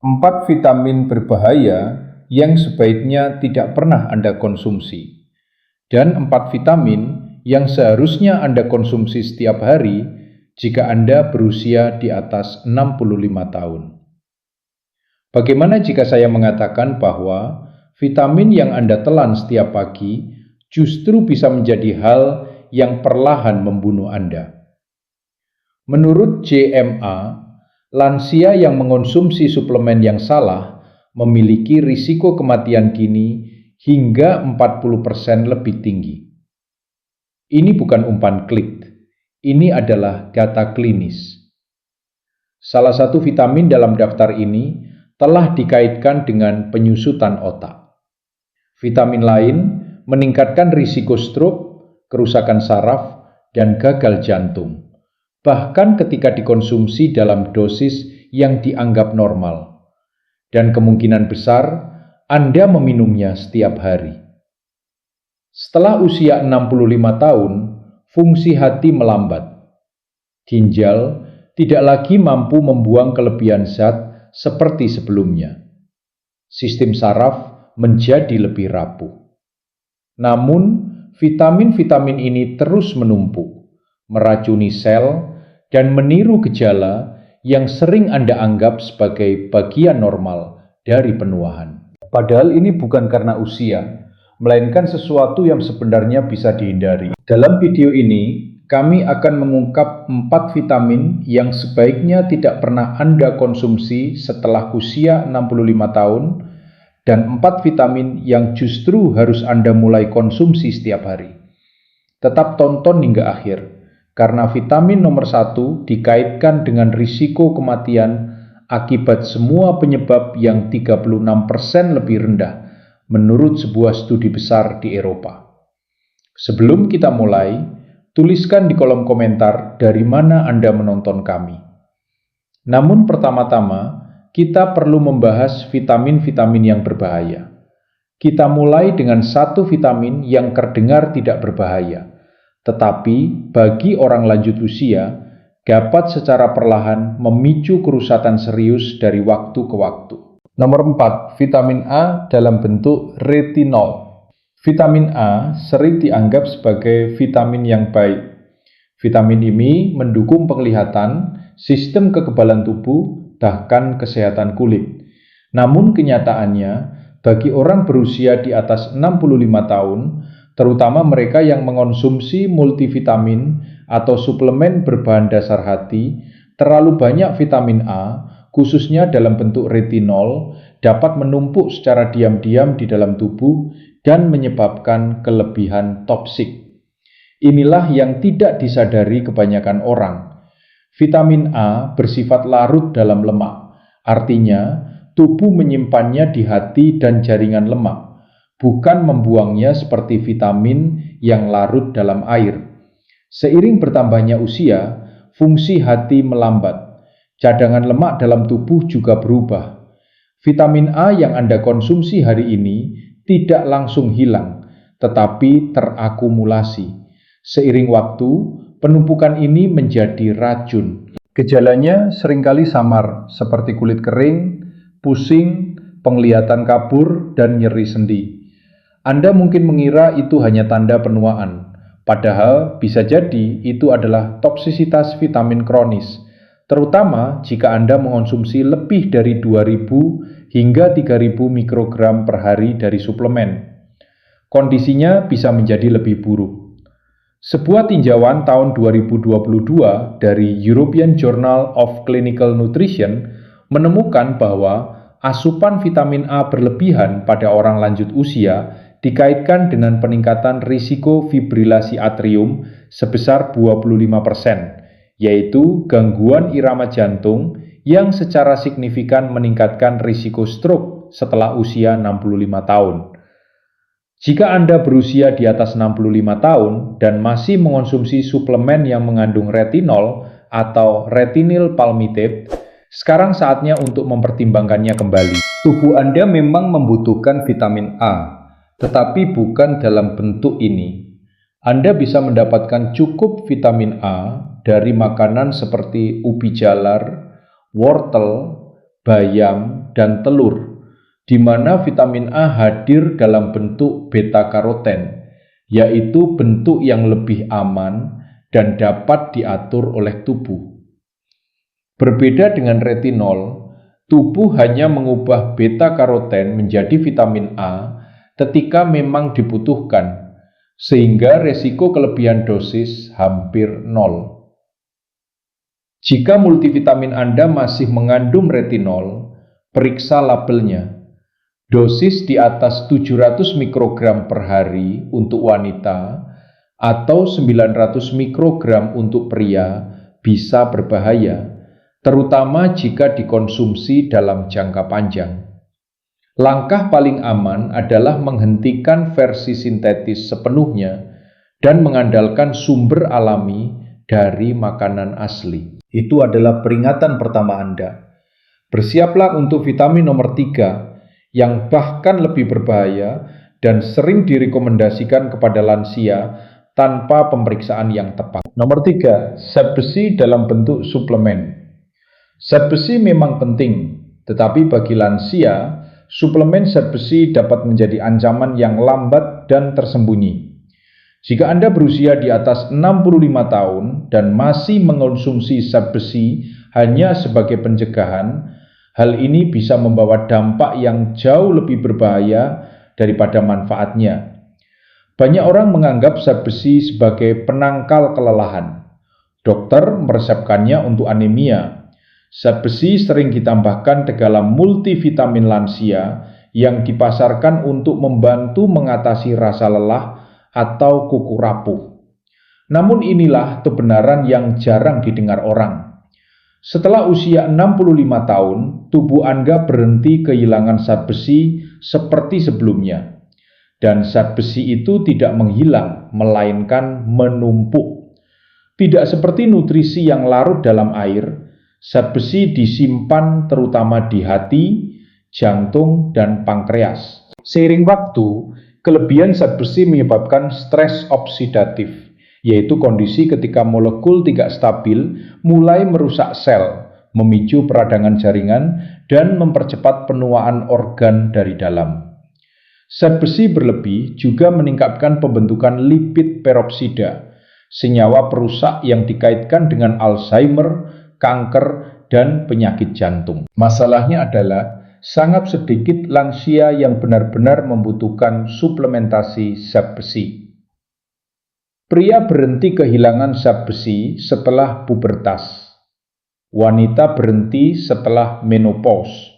4 vitamin berbahaya yang sebaiknya tidak pernah Anda konsumsi, dan 4 vitamin yang seharusnya Anda konsumsi setiap hari jika Anda berusia di atas 65 tahun. Bagaimana jika saya mengatakan bahwa vitamin yang Anda telan setiap pagi justru bisa menjadi hal yang perlahan membunuh Anda? Menurut JMA, lansia yang mengonsumsi suplemen yang salah memiliki risiko kematian dini hingga 40% lebih tinggi. Ini bukan umpan klik, ini adalah data klinis. Salah satu vitamin dalam daftar ini telah dikaitkan dengan penyusutan otak. Vitamin lain meningkatkan risiko stroke, kerusakan saraf, dan gagal jantung, bahkan ketika dikonsumsi dalam dosis yang dianggap normal, dan kemungkinan besar Anda meminumnya setiap hari. Setelah usia 65 tahun, fungsi hati melambat. Ginjal tidak lagi mampu membuang kelebihan zat seperti sebelumnya. Sistem saraf menjadi lebih rapuh. Namun, vitamin-vitamin ini terus menumpuk, meracuni sel, dan meniru gejala yang sering Anda anggap sebagai bagian normal dari penuaan. Padahal ini bukan karena usia, melainkan sesuatu yang sebenarnya bisa dihindari. Dalam video ini, kami akan mengungkap 4 vitamin yang sebaiknya tidak pernah Anda konsumsi setelah usia 65 tahun, dan 4 vitamin yang justru harus Anda mulai konsumsi setiap hari. Tetap tonton hingga akhir, karena vitamin nomor 1 dikaitkan dengan risiko kematian akibat semua penyebab yang 36% lebih rendah menurut sebuah studi besar di Eropa. Sebelum kita mulai, tuliskan di kolom komentar dari mana Anda menonton kami. Namun pertama-tama, kita perlu membahas vitamin-vitamin yang berbahaya. Kita mulai dengan satu vitamin yang terdengar tidak berbahaya, tetapi bagi orang lanjut usia, dapat secara perlahan memicu kerusakan serius dari waktu ke waktu. Nomor 4, vitamin A dalam bentuk retinol. Vitamin A sering dianggap sebagai vitamin yang baik. Vitamin ini mendukung penglihatan, sistem kekebalan tubuh, bahkan kesehatan kulit. Namun kenyataannya, bagi orang berusia di atas 65 tahun, terutama mereka yang mengonsumsi multivitamin atau suplemen berbahan dasar hati, terlalu banyak vitamin A, khususnya dalam bentuk retinol, dapat menumpuk secara diam-diam di dalam tubuh dan menyebabkan kelebihan toksik. Inilah yang tidak disadari kebanyakan orang. Vitamin A bersifat larut dalam lemak, artinya tubuh menyimpannya di hati dan jaringan lemak, bukan membuangnya seperti vitamin yang larut dalam air. Seiring bertambahnya usia, fungsi hati melambat. Cadangan lemak dalam tubuh juga berubah. Vitamin A yang Anda konsumsi hari ini tidak langsung hilang, tetapi terakumulasi. Seiring waktu, penumpukan ini menjadi racun. Gejalanya seringkali samar, seperti kulit kering, pusing, penglihatan kabur, dan nyeri sendi. Anda mungkin mengira itu hanya tanda penuaan, padahal bisa jadi itu adalah toksisitas vitamin kronis, terutama jika Anda mengonsumsi lebih dari 2.000 hingga 3.000 mikrogram per hari dari suplemen. Kondisinya bisa menjadi lebih buruk. Sebuah tinjauan tahun 2022 dari European Journal of Clinical Nutrition menemukan bahwa asupan vitamin A berlebihan pada orang lanjut usia dikaitkan dengan peningkatan risiko fibrilasi atrium sebesar 25%, yaitu gangguan irama jantung yang secara signifikan meningkatkan risiko stroke setelah usia 65 tahun. Jika Anda berusia di atas 65 tahun dan masih mengonsumsi suplemen yang mengandung retinol atau retinoid palmitate, sekarang saatnya untuk mempertimbangkannya kembali. Tubuh Anda memang membutuhkan vitamin A, tetapi bukan dalam bentuk ini. Anda bisa mendapatkan cukup vitamin A dari makanan seperti ubi jalar, wortel, bayam, dan telur, di mana vitamin A hadir dalam bentuk beta-karoten, yaitu bentuk yang lebih aman dan dapat diatur oleh tubuh. Berbeda dengan retinol, tubuh hanya mengubah beta-karoten menjadi vitamin A ketika memang dibutuhkan, sehingga resiko kelebihan dosis hampir nol. Jika multivitamin Anda masih mengandung retinol, periksa labelnya. Dosis di atas 700 mikrogram per hari untuk wanita atau 900 mikrogram untuk pria bisa berbahaya, terutama jika dikonsumsi dalam jangka panjang. Langkah paling aman adalah menghentikan versi sintetis sepenuhnya dan mengandalkan sumber alami dari makanan asli. Itu adalah peringatan pertama Anda. Bersiaplah untuk vitamin nomor 3 yang bahkan lebih berbahaya dan sering direkomendasikan kepada lansia tanpa pemeriksaan yang tepat. Nomor 3, zat besi dalam bentuk suplemen. Zat besi memang penting, tetapi bagi lansia, suplemen zat besi dapat menjadi ancaman yang lambat dan tersembunyi. Jika Anda berusia di atas 65 tahun dan masih mengonsumsi zat besi hanya sebagai pencegahan, hal ini bisa membawa dampak yang jauh lebih berbahaya daripada manfaatnya. Banyak orang menganggap zat besi sebagai penangkal kelelahan. Dokter meresepkannya untuk anemia. Zat besi sering ditambahkan ke dalam multivitamin lansia yang dipasarkan untuk membantu mengatasi rasa lelah atau kuku rapuh. Namun inilah kebenaran yang jarang didengar orang. Setelah usia 65 tahun, tubuh Anda berhenti kehilangan zat besi seperti sebelumnya. Dan zat besi itu tidak menghilang, melainkan menumpuk. Tidak seperti nutrisi yang larut dalam air, zat besi disimpan terutama di hati, jantung, dan pankreas. Seiring waktu, kelebihan zat besi menyebabkan stres oksidatif, yaitu kondisi ketika molekul tidak stabil mulai merusak sel, memicu peradangan jaringan, dan mempercepat penuaan organ dari dalam. Zat besi berlebih juga meningkatkan pembentukan lipid peroksida, senyawa perusak yang dikaitkan dengan Alzheimer, kanker, dan penyakit jantung. Masalahnya adalah sangat sedikit lansia yang benar-benar membutuhkan suplementasi zat besi. Pria berhenti kehilangan zat besi setelah pubertas. Wanita berhenti setelah menopause.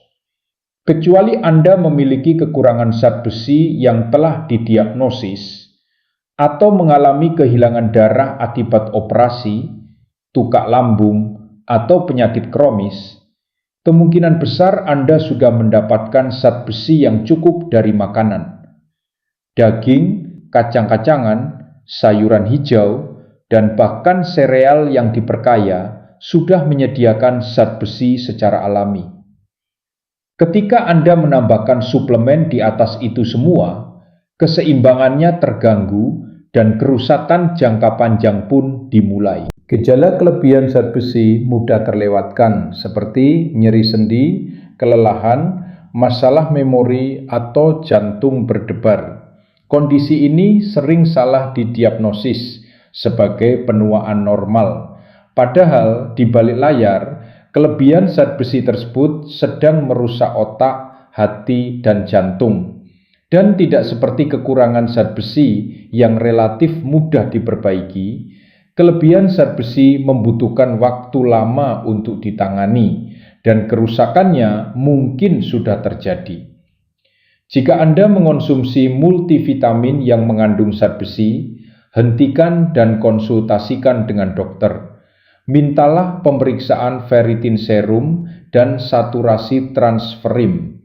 Kecuali Anda memiliki kekurangan zat besi yang telah didiagnosis atau mengalami kehilangan darah akibat operasi, tukak lambung, atau penyakit kronis, kemungkinan besar Anda sudah mendapatkan zat besi yang cukup dari makanan. Daging, kacang-kacangan, sayuran hijau, dan bahkan sereal yang diperkaya sudah menyediakan zat besi secara alami. Ketika Anda menambahkan suplemen di atas itu semua, keseimbangannya terganggu dan kerusakan jangka panjang pun dimulai. Gejala kelebihan zat besi mudah terlewatkan seperti nyeri sendi, kelelahan, masalah memori, atau jantung berdebar. Kondisi ini sering salah didiagnosis sebagai penuaan normal. Padahal di balik layar, kelebihan zat besi tersebut sedang merusak otak, hati, dan jantung. Dan tidak seperti kekurangan zat besi yang relatif mudah diperbaiki, kelebihan zat besi membutuhkan waktu lama untuk ditangani dan kerusakannya mungkin sudah terjadi. Jika Anda mengonsumsi multivitamin yang mengandung zat besi, hentikan dan konsultasikan dengan dokter. Mintalah pemeriksaan ferritin serum dan saturasi transferim.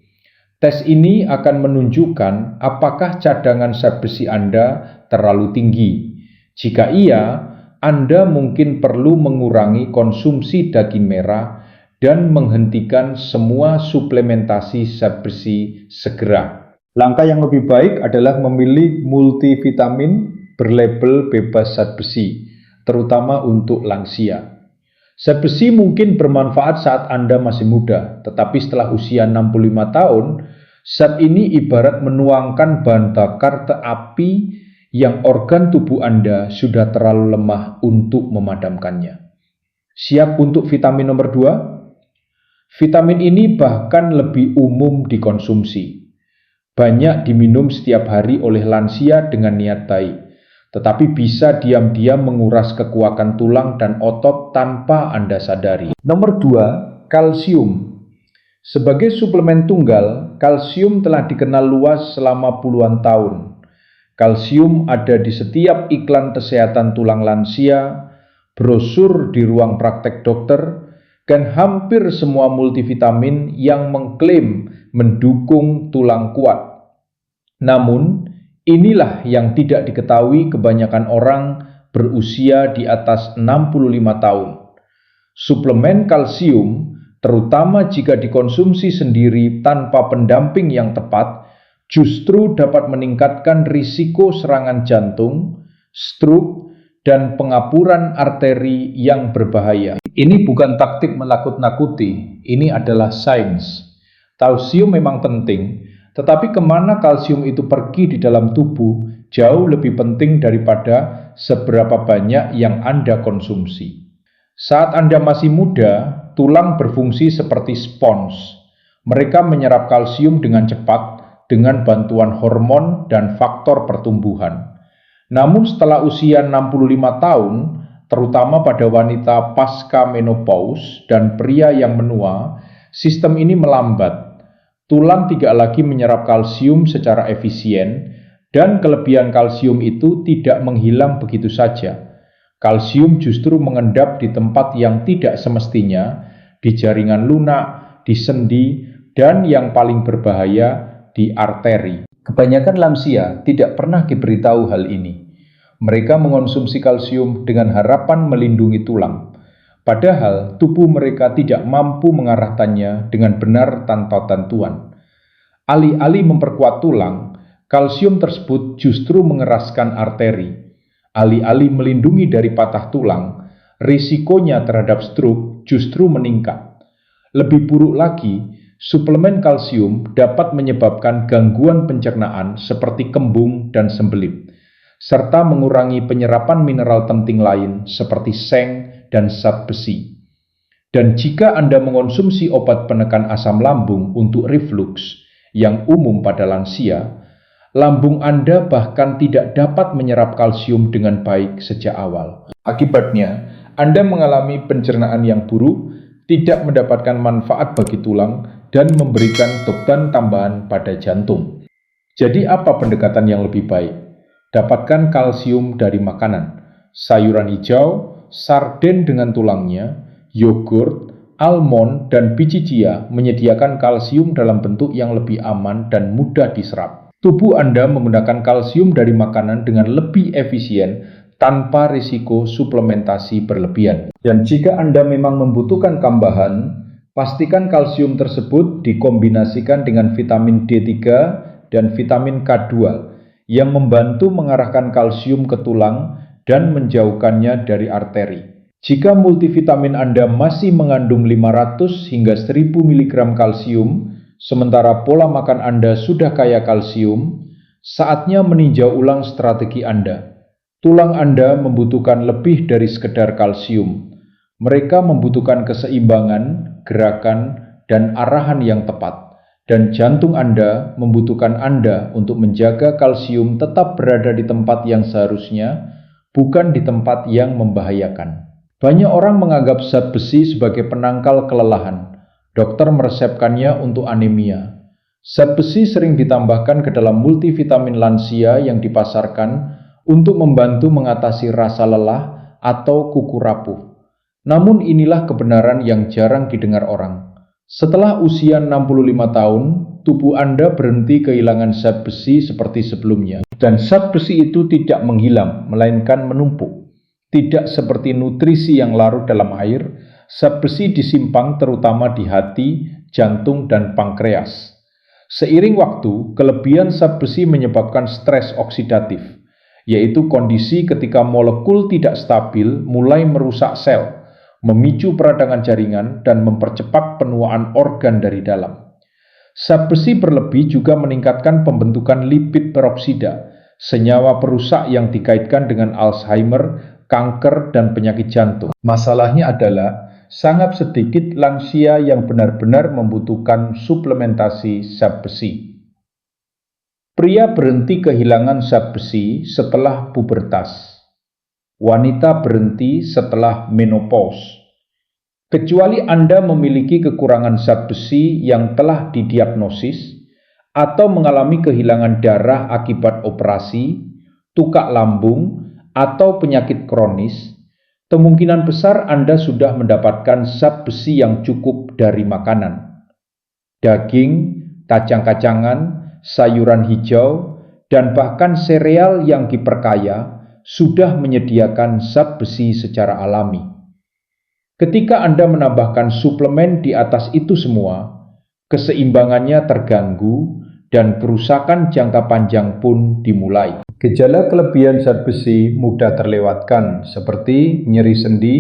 Tes ini akan menunjukkan apakah cadangan zat besi Anda terlalu tinggi. Jika iya, Anda mungkin perlu mengurangi konsumsi daging merah dan menghentikan semua suplementasi zat besi segera. Langkah yang lebih baik adalah memilih multivitamin berlabel bebas zat besi, terutama untuk lansia. Zat besi mungkin bermanfaat saat Anda masih muda, tetapi setelah usia 65 tahun, zat ini ibarat menuangkan bahan bakar ke api yang organ tubuh Anda sudah terlalu lemah untuk memadamkannya. Siap untuk vitamin nomor 2? Vitamin ini bahkan lebih umum dikonsumsi. Banyak diminum setiap hari oleh lansia dengan niat baik, tetapi bisa diam-diam menguras kekuatan tulang dan otot tanpa Anda sadari. Nomor 2, kalsium. Sebagai suplemen tunggal, kalsium telah dikenal luas selama puluhan tahun. Kalsium ada di setiap iklan kesehatan tulang lansia, brosur di ruang praktek dokter, dan hampir semua multivitamin yang mengklaim mendukung tulang kuat. Namun, inilah yang tidak diketahui kebanyakan orang berusia di atas 65 tahun. Suplemen kalsium, terutama jika dikonsumsi sendiri tanpa pendamping yang tepat, justru dapat meningkatkan risiko serangan jantung, stroke, dan pengapuran arteri yang berbahaya. Ini bukan taktik menakut-nakuti, ini adalah sains. Kalsium memang penting, tetapi kemana kalsium itu pergi di dalam tubuh jauh lebih penting daripada seberapa banyak yang Anda konsumsi. Saat Anda masih muda, tulang berfungsi seperti spons. Mereka menyerap kalsium dengan cepat dengan bantuan hormon dan faktor pertumbuhan. Namun setelah usia 65 tahun, terutama pada wanita pasca menopause dan pria yang menua, sistem ini melambat. Tulang tidak lagi menyerap kalsium secara efisien, dan kelebihan kalsium itu tidak menghilang begitu saja. Kalsium justru mengendap di tempat yang tidak semestinya, di jaringan lunak, di sendi, dan yang paling berbahaya, di arteri. Kebanyakan lansia tidak pernah diberitahu hal ini. Mereka mengonsumsi kalsium dengan harapan melindungi tulang. Padahal tubuh mereka tidak mampu mengarahkannya dengan benar tanpa bantuan. Alih-alih memperkuat tulang, kalsium tersebut justru mengeraskan arteri. Alih-alih melindungi dari patah tulang, risikonya terhadap stroke justru meningkat. Lebih buruk lagi, suplemen kalsium dapat menyebabkan gangguan pencernaan seperti kembung dan sembelit, serta mengurangi penyerapan mineral penting lain seperti seng dan zat besi. Dan jika Anda mengonsumsi obat penekan asam lambung untuk reflux yang umum pada lansia, lambung Anda bahkan tidak dapat menyerap kalsium dengan baik sejak awal. Akibatnya, Anda mengalami pencernaan yang buruk, tidak mendapatkan manfaat bagi tulang, dan memberikan beban tambahan pada jantung. Jadi apa pendekatan yang lebih baik? Dapatkan kalsium dari makanan, sayuran hijau, sarden dengan tulangnya, yogurt, almond, dan biji chia menyediakan kalsium dalam bentuk yang lebih aman dan mudah diserap. Tubuh Anda menggunakan kalsium dari makanan dengan lebih efisien tanpa risiko suplementasi berlebihan. Dan jika Anda memang membutuhkan tambahan, pastikan kalsium tersebut dikombinasikan dengan vitamin D3 dan vitamin K2 yang membantu mengarahkan kalsium ke tulang dan menjauhkannya dari arteri. Jika multivitamin Anda masih mengandung 500 hingga 1000 mg kalsium, sementara pola makan Anda sudah kaya kalsium, saatnya meninjau ulang strategi Anda. Tulang Anda membutuhkan lebih dari sekedar kalsium. Mereka membutuhkan keseimbangan, gerakan, dan arahan yang tepat. Dan jantung Anda membutuhkan Anda untuk menjaga kalsium tetap berada di tempat yang seharusnya, bukan di tempat yang membahayakan. Banyak orang menganggap zat besi sebagai penangkal kelelahan. Dokter meresepkannya untuk anemia. Zat besi sering ditambahkan ke dalam multivitamin lansia yang dipasarkan untuk membantu mengatasi rasa lelah atau kuku rapuh. Namun inilah kebenaran yang jarang didengar orang. Setelah usia 65 tahun, tubuh Anda berhenti kehilangan zat besi seperti sebelumnya. Dan zat besi itu tidak menghilang, melainkan menumpuk. Tidak seperti nutrisi yang larut dalam air, zat besi disimpan terutama di hati, jantung, dan pankreas. Seiring waktu, kelebihan zat besi menyebabkan stres oksidatif, yaitu kondisi ketika molekul tidak stabil mulai merusak sel, memicu peradangan jaringan, dan mempercepat penuaan organ dari dalam. Zat besi berlebih juga meningkatkan pembentukan lipid peroksida, senyawa perusak yang dikaitkan dengan Alzheimer, kanker, dan penyakit jantung. Masalahnya adalah sangat sedikit lansia yang benar-benar membutuhkan suplementasi zat besi. Pria berhenti kehilangan zat besi setelah pubertas. Wanita berhenti setelah menopause. Kecuali Anda memiliki kekurangan zat besi yang telah didiagnosis atau mengalami kehilangan darah akibat operasi, tukak lambung, atau penyakit kronis, kemungkinan besar Anda sudah mendapatkan zat besi yang cukup dari makanan. Daging, kacang-kacangan, sayuran hijau, dan bahkan sereal yang diperkaya sudah menyediakan zat besi secara alami. Ketika Anda menambahkan suplemen di atas itu semua, keseimbangannya terganggu dan kerusakan jangka panjang pun dimulai. Gejala kelebihan zat besi mudah terlewatkan seperti nyeri sendi,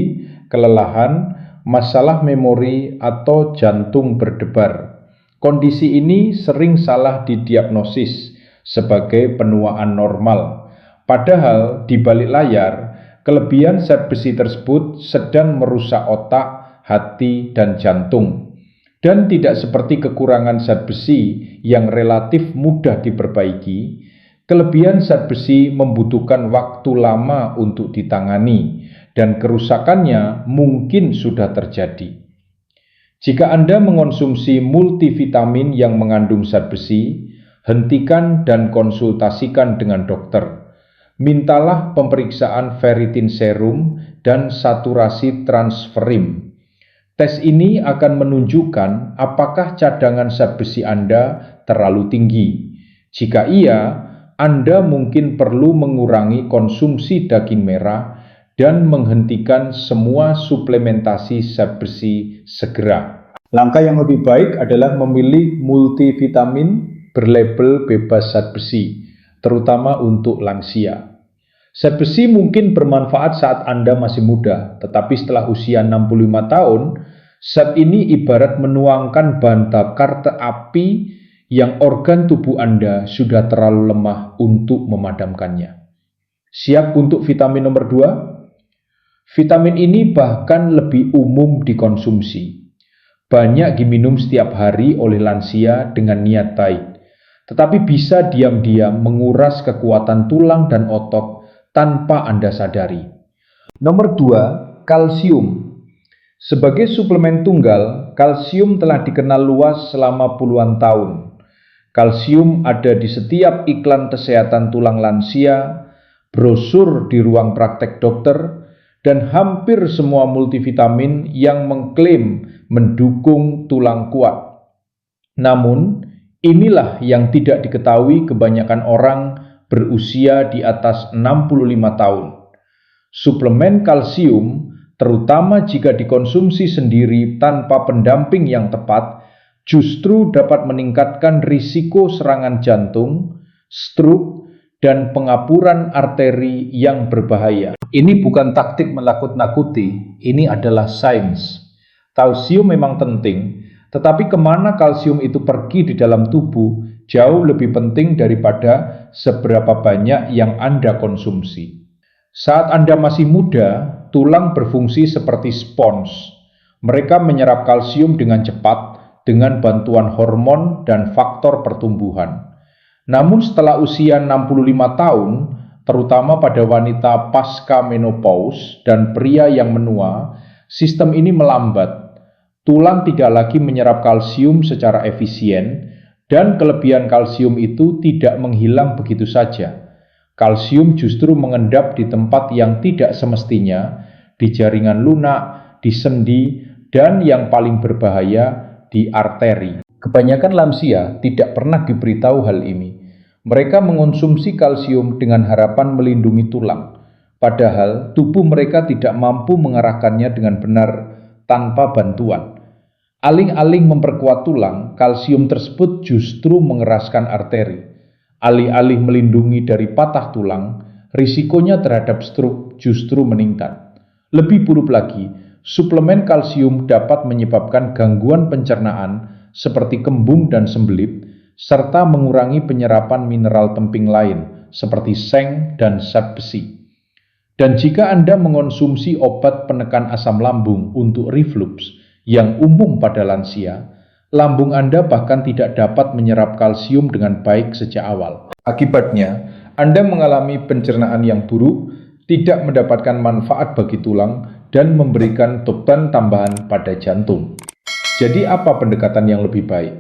kelelahan, masalah memori, atau jantung berdebar. Kondisi ini sering salah didiagnosis sebagai penuaan normal. Padahal di balik layar, kelebihan zat besi tersebut sedang merusak otak, hati, dan jantung. Dan tidak seperti kekurangan zat besi yang relatif mudah diperbaiki, kelebihan zat besi membutuhkan waktu lama untuk ditangani, dan kerusakannya mungkin sudah terjadi. Jika Anda mengonsumsi multivitamin yang mengandung zat besi, hentikan dan konsultasikan dengan dokter. Mintalah pemeriksaan ferritin serum dan saturasi transferin. Tes ini akan menunjukkan apakah cadangan zat besi Anda terlalu tinggi. Jika iya, Anda mungkin perlu mengurangi konsumsi daging merah dan menghentikan semua suplementasi zat besi segera. Langkah yang lebih baik adalah memilih multivitamin berlabel bebas zat besi, terutama untuk lansia. Zat besi mungkin bermanfaat saat Anda masih muda, tetapi setelah usia 65 tahun, zat ini ibarat menuangkan bahan bakar api yang organ tubuh Anda sudah terlalu lemah untuk memadamkannya. Siap untuk vitamin nomor 2? Vitamin ini bahkan lebih umum dikonsumsi. Banyak diminum setiap hari oleh lansia dengan niat baik, tetapi bisa diam-diam menguras kekuatan tulang dan otot tanpa Anda sadari. Nomor 2, kalsium. Sebagai suplemen tunggal, kalsium telah dikenal luas selama puluhan tahun. Kalsium ada di setiap iklan kesehatan tulang lansia, brosur di ruang praktek dokter, dan hampir semua multivitamin yang mengklaim mendukung tulang kuat. Namun, inilah yang tidak diketahui kebanyakan orang berusia di atas 65 tahun. Suplemen kalsium, terutama jika dikonsumsi sendiri tanpa pendamping yang tepat, justru dapat meningkatkan risiko serangan jantung, stroke, dan pengapuran arteri yang berbahaya. Ini bukan taktik menakut-nakuti, ini adalah sains. Kalsium memang penting, tetapi kemana kalsium itu pergi di dalam tubuh jauh lebih penting daripada seberapa banyak yang Anda konsumsi. Saat Anda masih muda, tulang berfungsi seperti spons. Mereka menyerap kalsium dengan cepat dengan bantuan hormon dan faktor pertumbuhan. Namun setelah usia 65 tahun, terutama pada wanita pasca menopause dan pria yang menua, sistem ini melambat. Tulang tidak lagi menyerap kalsium secara efisien, dan kelebihan kalsium itu tidak menghilang begitu saja. Kalsium justru mengendap di tempat yang tidak semestinya, di jaringan lunak, di sendi, dan yang paling berbahaya, di arteri. Kebanyakan lansia tidak pernah diberitahu hal ini. Mereka mengonsumsi kalsium dengan harapan melindungi tulang, padahal tubuh mereka tidak mampu mengarahkannya dengan benar tanpa bantuan. Alih-alih memperkuat tulang, kalsium tersebut justru mengeraskan arteri. Alih-alih melindungi dari patah tulang, risikonya terhadap stroke justru meningkat. Lebih buruk lagi, suplemen kalsium dapat menyebabkan gangguan pencernaan seperti kembung dan sembelit, serta mengurangi penyerapan mineral penting lain seperti seng dan zat besi. Dan jika Anda mengonsumsi obat penekan asam lambung untuk reflux yang umum pada lansia, lambung Anda bahkan tidak dapat menyerap kalsium dengan baik sejak awal. Akibatnya, Anda mengalami pencernaan yang buruk, tidak mendapatkan manfaat bagi tulang, dan memberikan beban tambahan pada jantung. Jadi apa pendekatan yang lebih baik?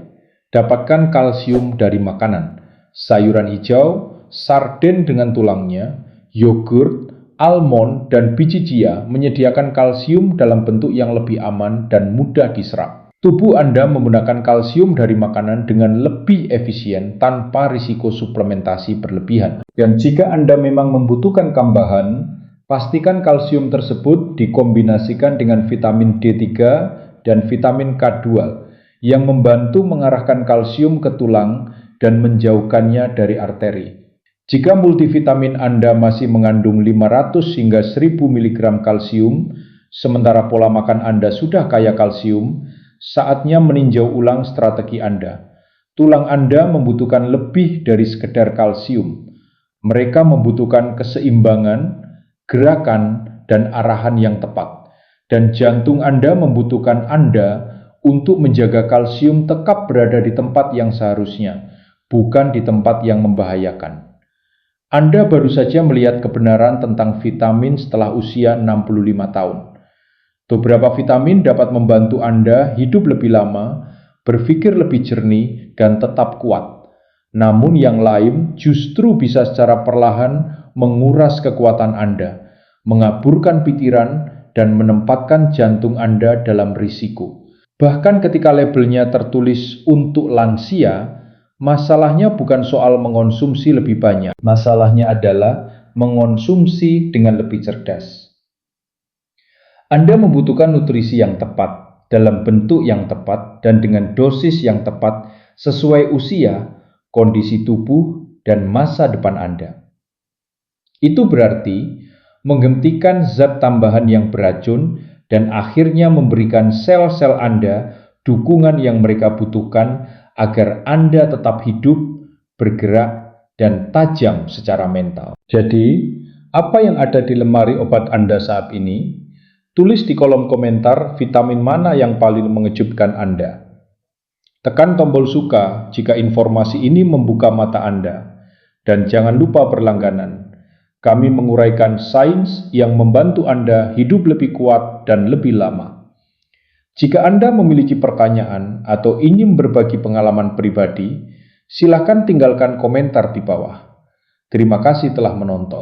Dapatkan kalsium dari makanan, sayuran hijau, sarden dengan tulangnya, yogurt, almond, dan biji chia menyediakan kalsium dalam bentuk yang lebih aman dan mudah diserap. Tubuh Anda menggunakan kalsium dari makanan dengan lebih efisien tanpa risiko suplementasi berlebihan. Dan jika Anda memang membutuhkan tambahan, pastikan kalsium tersebut dikombinasikan dengan vitamin D3 dan vitamin K2 yang membantu mengarahkan kalsium ke tulang dan menjauhkannya dari arteri. Jika multivitamin Anda masih mengandung 500 hingga 1000 mg kalsium, sementara pola makan Anda sudah kaya kalsium, saatnya meninjau ulang strategi Anda. Tulang Anda membutuhkan lebih dari sekedar kalsium. Mereka membutuhkan keseimbangan, gerakan, dan arahan yang tepat. Dan jantung Anda membutuhkan Anda untuk menjaga kalsium tetap berada di tempat yang seharusnya, bukan di tempat yang membahayakan. Anda baru saja melihat kebenaran tentang vitamin setelah usia 65 tahun. Beberapa vitamin dapat membantu Anda hidup lebih lama, berpikir lebih jernih, dan tetap kuat. Namun yang lain justru bisa secara perlahan menguras kekuatan Anda, mengaburkan pikiran, dan menempatkan jantung Anda dalam risiko. Bahkan ketika labelnya tertulis untuk lansia, masalahnya bukan soal mengonsumsi lebih banyak. Masalahnya adalah mengonsumsi dengan lebih cerdas. Anda membutuhkan nutrisi yang tepat, dalam bentuk yang tepat, dan dengan dosis yang tepat sesuai usia, kondisi tubuh, dan masa depan Anda. Itu berarti menghentikan zat tambahan yang beracun dan akhirnya memberikan sel-sel Anda dukungan yang mereka butuhkan agar Anda tetap hidup, bergerak, dan tajam secara mental. Jadi, apa yang ada di lemari obat Anda saat ini? Tulis di kolom komentar vitamin mana yang paling mengejutkan Anda. Tekan tombol suka jika informasi ini membuka mata Anda. Dan jangan lupa berlangganan. Kami menguraikan sains yang membantu Anda hidup lebih kuat dan lebih lama. Jika Anda memiliki pertanyaan atau ingin berbagi pengalaman pribadi, silakan tinggalkan komentar di bawah. Terima kasih telah menonton.